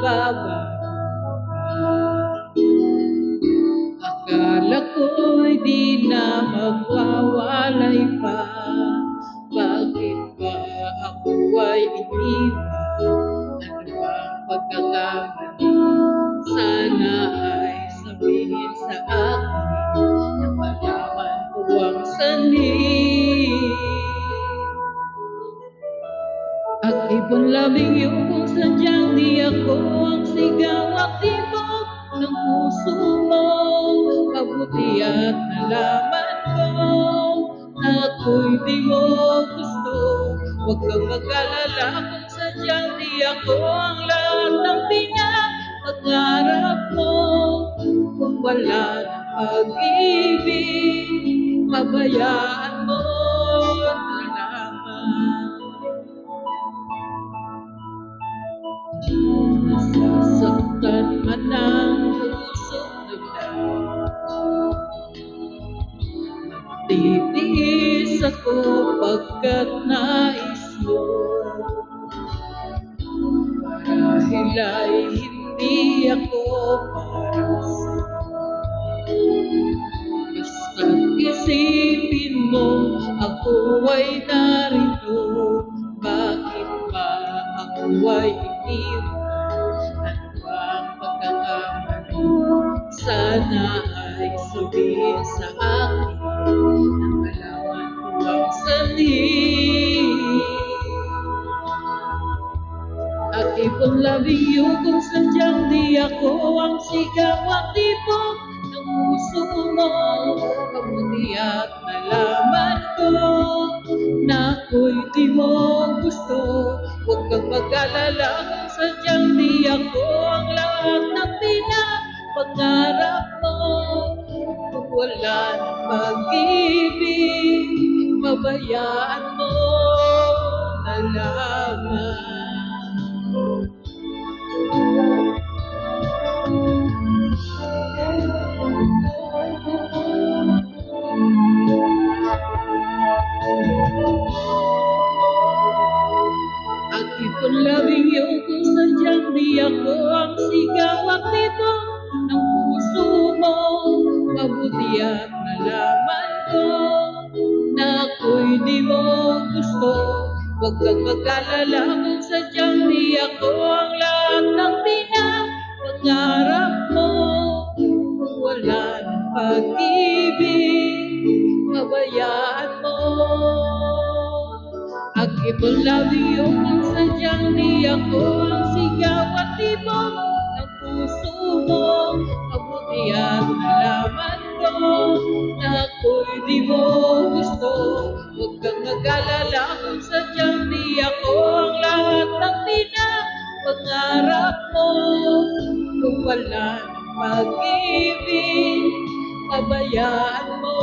magbabago. Akala ko'y di na magwawalay pa. Bakit ba ako ay iniwan? Ano bang pagkakamali? Sana ay sabihin sa akin na malaman ko ang sanhi. At ibon labing yung kung sadyang di ako ang sigaw at tibok ng puso mo. Mabuti at nalaman ko na ako'y di mo gusto. Huwag kang mag-alala kung sadyang di ako ang lahat ng pinapangarap mo. Kung wala ng pag-ibig, pabayaan mo na lamang. Nasasaktan man ang puso't damdamin, magtitiis ako pagkat nais mo. Marahil ay hindi ako para sa'yo, basta't isipin mo ako ay narito. Bakit ba ako ay iniwan? Ano bang pagkakamali? Sana ay sabihin sa akin na malaman ko ang sanhi. At ibon labing you kung sadyang di ako ang sigaw at tibok ng puso mo. Mabuti at nalaman ko na ako'y di mo gusto. Huwag kang mag-alala kung sadyang di ako ang lahat ng pinapangarap mo. Kung wala ng pag-ibig, pabayaan mo na lamang. At ibon labing yung kung sadyang di ako ang sigaw at tibok ng puso mo. Mabuti at nalaman ko na ako'y di mo gusto. Huwag kang mag-alala kung sadyang di ako ang lahat ng pinapangarap mo. Kung wala ng pag-ibig, pabayaan mo. At ibon labing yung kung sadyang di ako ang sigaw at tibok ng puso mo. Mabuti at nalaman ko na ako'y di mo gusto. Huwag kang mag-alala kung sadyang di ako ang lahat ng pinapangarap mo. Kung wala ng pag-ibig, pabayaan mo